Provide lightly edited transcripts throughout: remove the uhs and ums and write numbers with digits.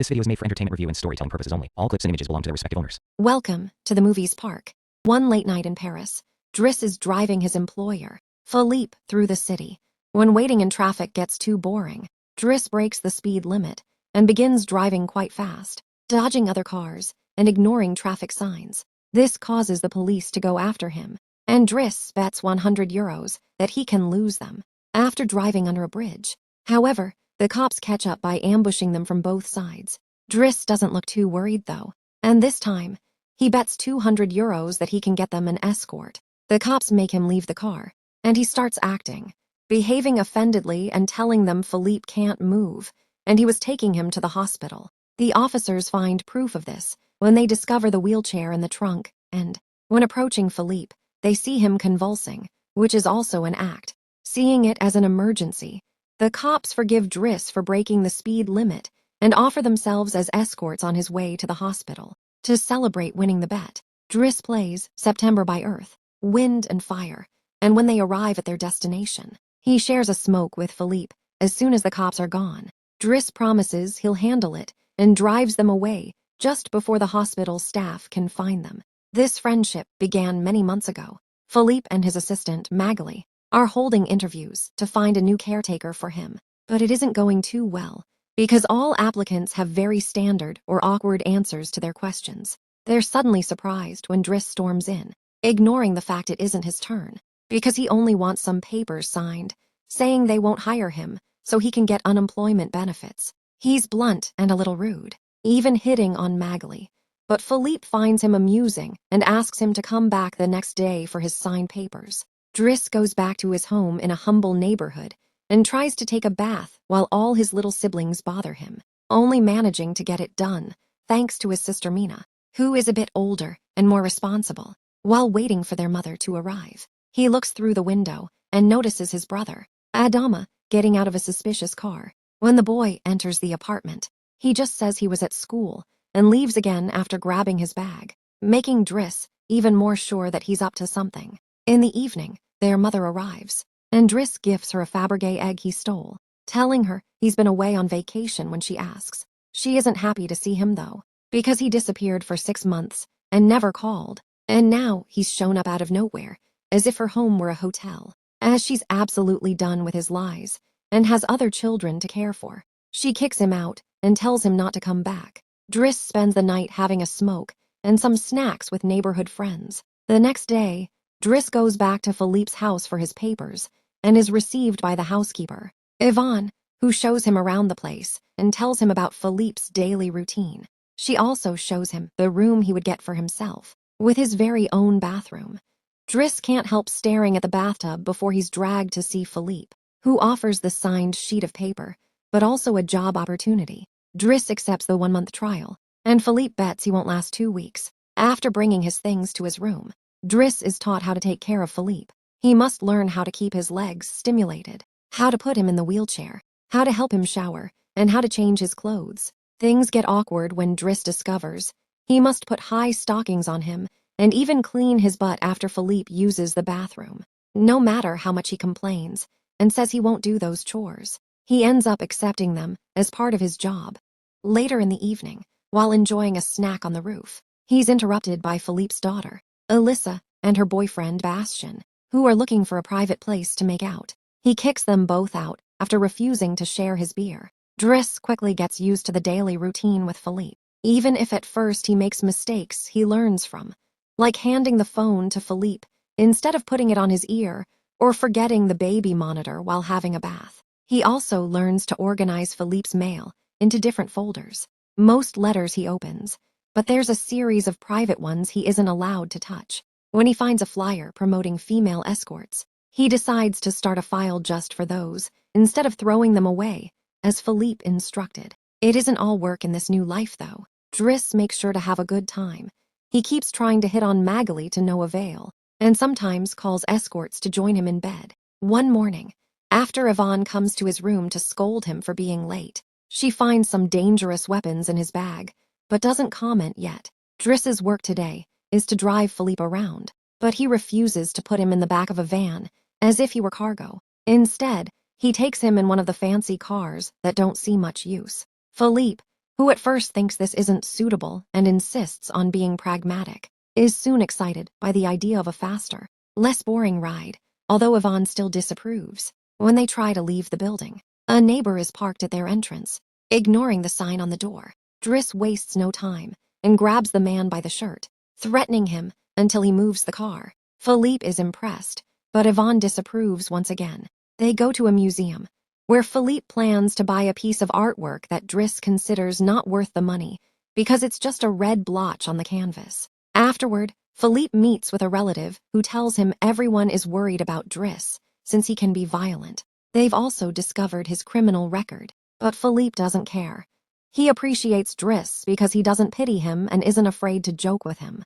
This video is made for entertainment review and storytelling purposes only. All clips and images belong to their respective owners. Welcome to the movie's park. One late night in Paris, Driss is driving his employer, Philippe, through the city. When waiting in traffic gets too boring, Driss breaks the speed limit and begins driving quite fast, dodging other cars and ignoring traffic signs. This causes the police to go after him, and Driss bets €100 that he can lose them after driving under a bridge. However, the cops catch up by ambushing them from both sides. Driss doesn't look too worried though, and this time, he bets €200 that he can get them an escort. The cops make him leave the car, and he starts acting, behaving offendedly and telling them Philippe can't move, and he was taking him to the hospital. The officers find proof of this when they discover the wheelchair in the trunk, and, when approaching Philippe, they see him convulsing, which is also an act. Seeing it as an emergency, the cops forgive Driss for breaking the speed limit and offer themselves as escorts on his way to the hospital. To celebrate winning the bet, Driss plays September by Earth, Wind and Fire, and when they arrive at their destination, he shares a smoke with Philippe as soon as the cops are gone. Driss promises he'll handle it and drives them away just before the hospital staff can find them. This friendship began many months ago. Philippe and his assistant, Magali, are holding interviews to find a new caretaker for him, but it isn't going too well because all applicants have very standard or awkward answers to their questions. They're suddenly surprised when Driss storms in, ignoring the fact it isn't his turn, because he only wants some papers signed, saying they won't hire him so he can get unemployment benefits. He's blunt and a little rude, even hitting on Magali, but Philippe finds him amusing and asks him to come back the next day for his signed papers. Driss goes back to his home in a humble neighborhood and tries to take a bath while all his little siblings bother him, only managing to get it done thanks to his sister Mina, who is a bit older and more responsible. While waiting for their mother to arrive, he looks through the window and notices his brother, Adama, getting out of a suspicious car. When the boy enters the apartment, he just says he was at school and leaves again after grabbing his bag, making Driss even more sure that he's up to something. In the evening, their mother arrives, and Driss gives her a Fabergé egg he stole, telling her he's been away on vacation when she asks. She isn't happy to see him though, because he disappeared for 6 months and never called, and now he's shown up out of nowhere, as if her home were a hotel, as she's absolutely done with his lies and has other children to care for. She kicks him out and tells him not to come back. Driss spends the night having a smoke and some snacks with neighborhood friends. The next day, Driss goes back to Philippe's house for his papers and is received by the housekeeper, Yvonne, who shows him around the place and tells him about Philippe's daily routine. She also shows him the room he would get for himself, with his very own bathroom. Driss can't help staring at the bathtub before he's dragged to see Philippe, who offers the signed sheet of paper, but also a job opportunity. Driss accepts the 1-month trial, and Philippe bets he won't last 2 weeks. After bringing his things to his room, Driss is taught how to take care of Philippe. He must learn how to keep his legs stimulated, how to put him in the wheelchair, how to help him shower, and how to change his clothes. Things get awkward when Driss discovers he must put high stockings on him and even clean his butt after Philippe uses the bathroom. No matter how much he complains and says he won't do those chores, he ends up accepting them as part of his job. Later in the evening, while enjoying a snack on the roof, he's interrupted by Philippe's daughter, Alyssa, and her boyfriend Bastien, who are looking for a private place to make out. He kicks them both out after refusing to share his beer. Driss quickly gets used to the daily routine with Philippe, even if at first he makes mistakes he learns from, like handing the phone to Philippe instead of putting it on his ear or forgetting the baby monitor while having a bath. He also learns to organize Philippe's mail into different folders. Most letters he opens, but there's a series of private ones he isn't allowed to touch. When he finds a flyer promoting female escorts, he decides to start a file just for those, instead of throwing them away, as Philippe instructed. It isn't all work in this new life though. Driss makes sure to have a good time. He keeps trying to hit on Magali to no avail, and sometimes calls escorts to join him in bed. One morning, after Yvonne comes to his room to scold him for being late, she finds some dangerous weapons in his bag, but doesn't comment yet. Driss's work today is to drive Philippe around, but he refuses to put him in the back of a van, as if he were cargo. Instead, he takes him in one of the fancy cars that don't see much use. Philippe, who at first thinks this isn't suitable and insists on bebeing pragmatic, is soon excited by the idea of a faster, less boring ride, although Yvonne still disapproves. When they try to leave the building, a neighbor is parked at their entrance, ignoring the sign on the door. Driss wastes no time and grabs the man by the shirt, threatening him until he moves the car. Philippe is impressed, but Yvonne disapproves once again. They go to a museum, where Philippe plans to buy a piece of artwork that Driss considers not worth the money because it's just a red blotch on the canvas. Afterward, Philippe meets with a relative who tells him everyone is worried about Driss since he can be violent. They've also discovered his criminal record, but Philippe doesn't care. He appreciates Driss because he doesn't pity him and isn't afraid to joke with him.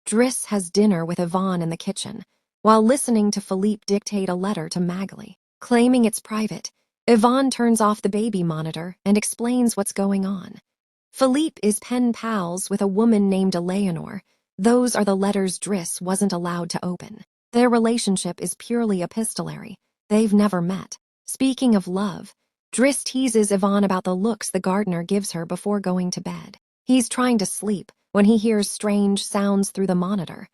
Driss has dinner with Yvonne in the kitchen, while listening to Philippe dictate a letter to Magali. Claiming it's private, Yvonne turns off the baby monitor and explains what's going on. Philippe is pen pals with a woman named Eleanor. Those are the letters Driss wasn't allowed to open. Their relationship is purely epistolary. They've never met. Speaking of love, Driss teases Yvonne about the looks the gardener gives her before going to bed. He's trying to sleep when he hears strange sounds through the monitor.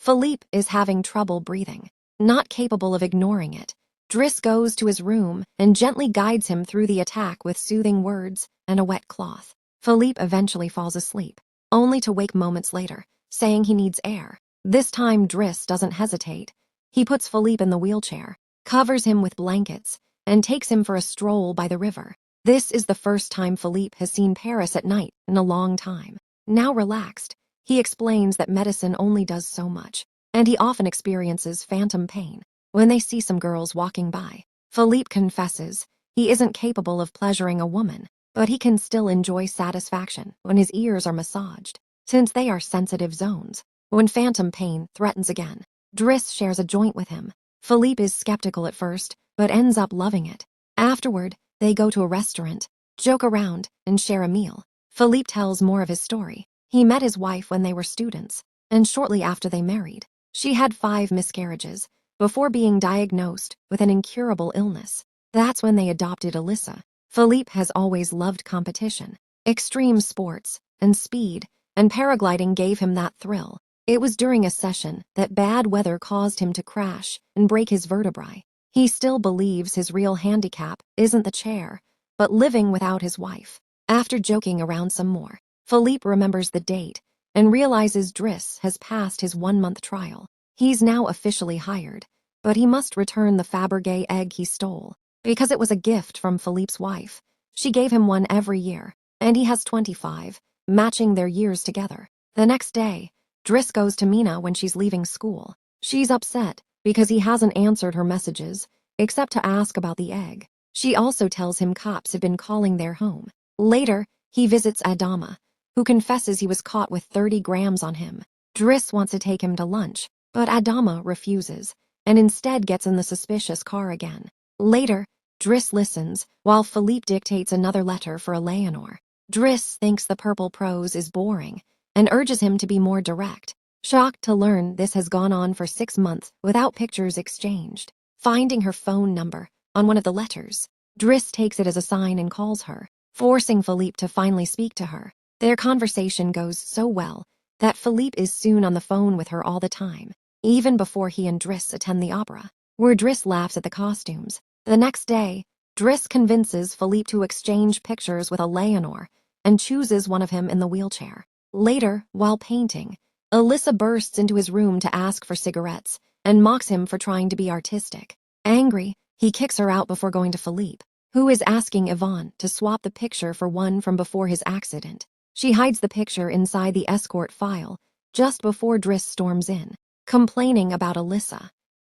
Philippe is having trouble breathing. Not capable of ignoring it, Driss goes to his room and gently guides him through the attack with soothing words and a wet cloth. Philippe eventually falls asleep, only to wake moments later, saying he needs air. This time Driss doesn't hesitate. He puts Philippe in the wheelchair, covers him with blankets, and takes him for a stroll by the river. This is the first time Philippe has seen Paris at night in a long time. Now relaxed, he explains that medicine only does so much, and he often experiences phantom pain when they see some girls walking by. Philippe confesses he isn't capable of pleasuring a woman, but he can still enjoy satisfaction when his ears are massaged, since they are sensitive zones. When phantom pain threatens again, Driss shares a joint with him. Philippe is skeptical at first, but ends up loving it. Afterward, they go to a restaurant, joke around, and share a meal. Philippe tells more of his story. He met his wife when they were students, and shortly after they married, she had 5 miscarriages before being diagnosed with an incurable illness. That's when they adopted Alyssa. Philippe has always loved competition, extreme sports, and speed, and paragliding gave him that thrill. It was during a session that bad weather caused him to crash and break his vertebrae. He still believes his real handicap isn't the chair, but living without his wife. After joking around some more, Philippe remembers the date and realizes Driss has passed his 1-month trial. He's now officially hired, but he must return the Fabergé egg he stole, because it was a gift from Philippe's wife. She gave him one every year, and he has 25, matching their years together. The next day, Driss goes to Mina when she's leaving school. She's upset because he hasn't answered her messages, except to ask about the egg. She also tells him cops have been calling their home. Later, he visits Adama, who confesses he was caught with 30 grams on him. Driss wants to take him to lunch, but Adama refuses, and instead gets in the suspicious car again. Later, Driss listens while Philippe dictates another letter for Eleanor. Driss thinks the purple prose is boring and urges him to be more direct. Shocked to learn this has gone on for 6 months without pictures exchanged. Finding her phone number on one of the letters, Driss takes it as a sign and calls her, forcing Philippe to finally speak to her. Their conversation goes so well that Philippe is soon on the phone with her all the time, even before he and Driss attend the opera, where Driss laughs at the costumes. The next day, Driss convinces Philippe to exchange pictures with Eleanor and chooses one of him in the wheelchair. Later, while painting, Alyssa bursts into his room to ask for cigarettes and mocks him for trying to be artistic. Angry, he kicks her out before going to Philippe, who is asking Yvonne to swap the picture for one from before his accident. She hides the picture inside the escort file just before Driss storms in, complaining about Alyssa.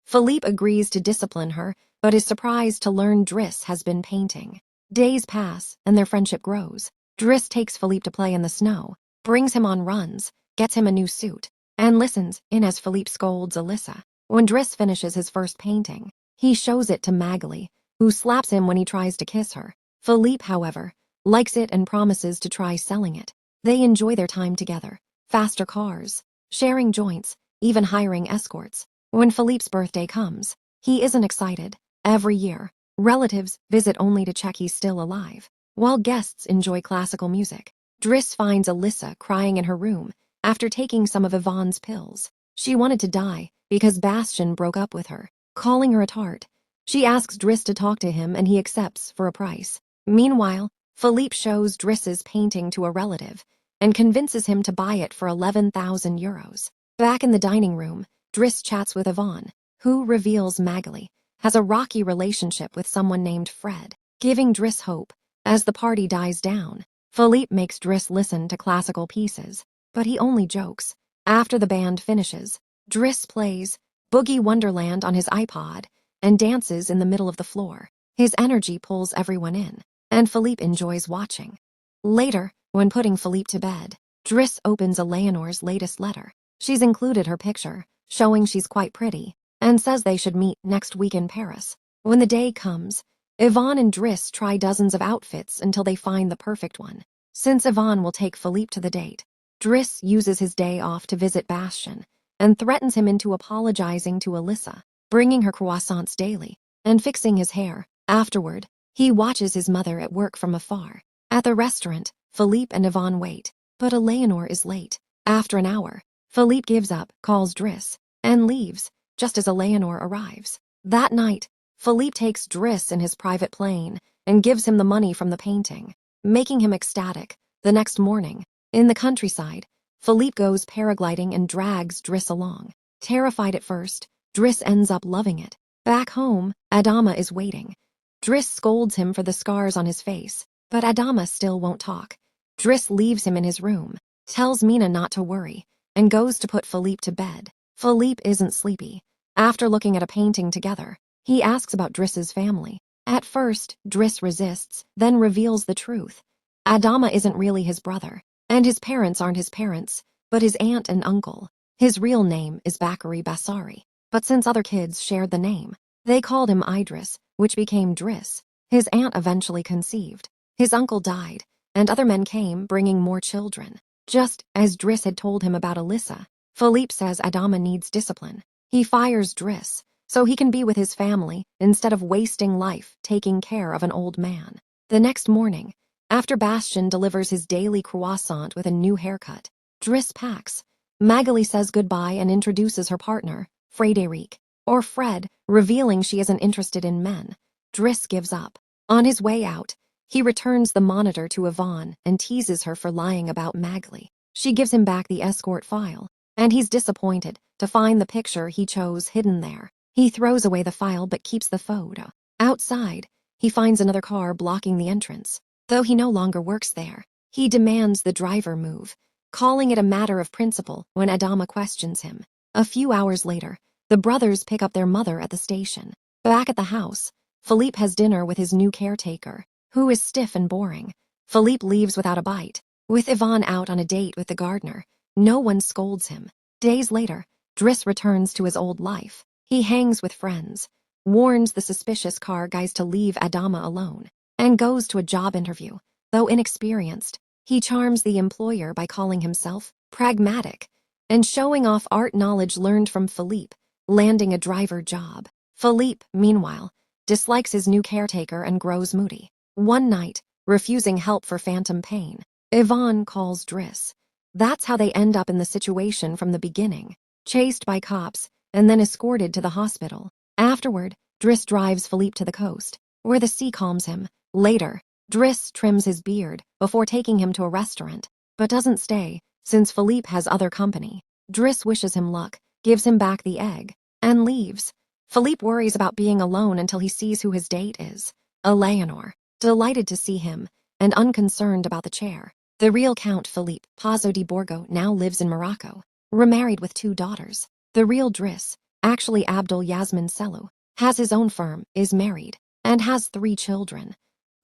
Philippe agrees to discipline her, but is surprised to learn Driss has been painting. Days pass, and their friendship grows. Driss takes Philippe to play in the snow, brings him on runs, gets him a new suit, and listens in as Philippe scolds Alyssa. When Driss finishes his first painting, he shows it to Magali, who slaps him when he tries to kiss her. Philippe, however, likes it and promises to try selling it. They enjoy their time together, faster cars, sharing joints, even hiring escorts. When Philippe's birthday comes, he isn't excited. Every year, relatives visit only to check he's still alive. while guests enjoy classical music. Driss finds Alyssa crying in her room after taking some of Yvonne's pills. She wanted to die because Bastian broke up with her, calling her a tart. She asks Driss to talk to him and he accepts for a price. Meanwhile, Philippe shows Driss's painting to a relative and convinces him to buy it for 11,000 euros. Back in the dining room, Driss chats with Yvonne, who reveals Magali has a rocky relationship with someone named Fred, giving Driss hope. As the party dies down, Philippe makes Driss listen to classical pieces, but he only jokes. After the band finishes, Driss plays Boogie Wonderland on his iPod and dances in the middle of the floor. His energy pulls everyone in, and Philippe enjoys watching. Later, when putting Philippe to bed, Driss opens Eleanor's latest letter. She's included her picture, showing she's quite pretty, and says they should meet next week in Paris. When the day comes, Yvonne and Driss try dozens of outfits until they find the perfect one. Since Yvonne will take Philippe to the date, Driss uses his day off to visit Bastian and threatens him into apologizing to Alyssa, bringing her croissants daily, and fixing his hair. Afterward, he watches his mother at work from afar. At the restaurant, Philippe and Yvonne wait, but Eleanor is late. After an hour, Philippe gives up, calls Driss, and leaves, just as Eleanor arrives. That night, Philippe takes Driss in his private plane and gives him the money from the painting, making him ecstatic. The next morning, in the countryside, Philippe goes paragliding and drags Driss along. Terrified at first, Driss ends up loving it. Back home, Adama is waiting. Driss scolds him for the scars on his face, but Adama still won't talk. Driss leaves him in his room, tells Mina not to worry, and goes to put Philippe to bed. Philippe isn't sleepy. After looking at a painting together, he asks about Driss's family. At first, Driss resists, then reveals the truth. Adama isn't really his brother, and his parents aren't his parents, but his aunt and uncle. His real name is Bakary Bassari, but since other kids shared the name, they called him Idris, which became Driss. His aunt eventually conceived. His uncle died, and other men came, bringing more children. Just as Driss had told him about Alyssa, Philippe says Adama needs discipline. He fires Driss, so he can be with his family instead of wasting life taking care of an old man. The next morning, after Bastian delivers his daily croissant with a new haircut, Driss packs. Magali says goodbye and introduces her partner, Frédéric, or Fred, revealing she isn't interested in men. Driss gives up. On his way out, he returns the monitor to Yvonne and teases her for lying about Magali. She gives him back the escort file, and he's disappointed to find the picture he chose hidden there. He throws away the file but keeps the photo. Outside, he finds another car blocking the entrance. Though he no longer works there, he demands the driver move, calling it a matter of principle when Adama questions him. A few hours later, the brothers pick up their mother at the station. Back at the house, Philippe has dinner with his new caretaker, who is stiff and boring. Philippe leaves without a bite. With Yvonne out on a date with the gardener, no one scolds him. Days later, Driss returns to his old life. He hangs with friends, warns the suspicious car guys to leave Adama alone, and goes to a job interview. Though inexperienced, he charms the employer by calling himself pragmatic and showing off art knowledge learned from Philippe, landing a driver job. Philippe, meanwhile, dislikes his new caretaker and grows moody. One night, refusing help for phantom pain, Yvonne calls Driss. That's how they end up in the situation from the beginning, chased by cops and then escorted to the hospital. Afterward, Driss drives Philippe to the coast, where the sea calms him. Later, Driss trims his beard before taking him to a restaurant, but doesn't stay, since Philippe has other company. Driss wishes him luck, gives him back the egg, and leaves. Philippe worries about being alone until he sees who his date is, Eleanor, delighted to see him, and unconcerned about the chair. The real Count Philippe Pazo di Borgo now lives in Morocco, remarried with 2 daughters. The real Driss, actually Abdul Yasmin Selou, has his own firm, is married, and has 3 children.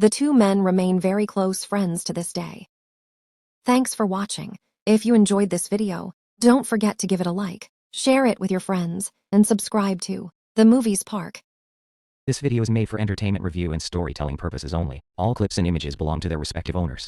The 2 men remain very close friends to this day. Thanks for watching. If you enjoyed this video, don't forget to give it a like, share it with your friends, and subscribe to The Movies Park. This video is made for entertainment review and storytelling purposes only. All clips and images belong to their respective owners.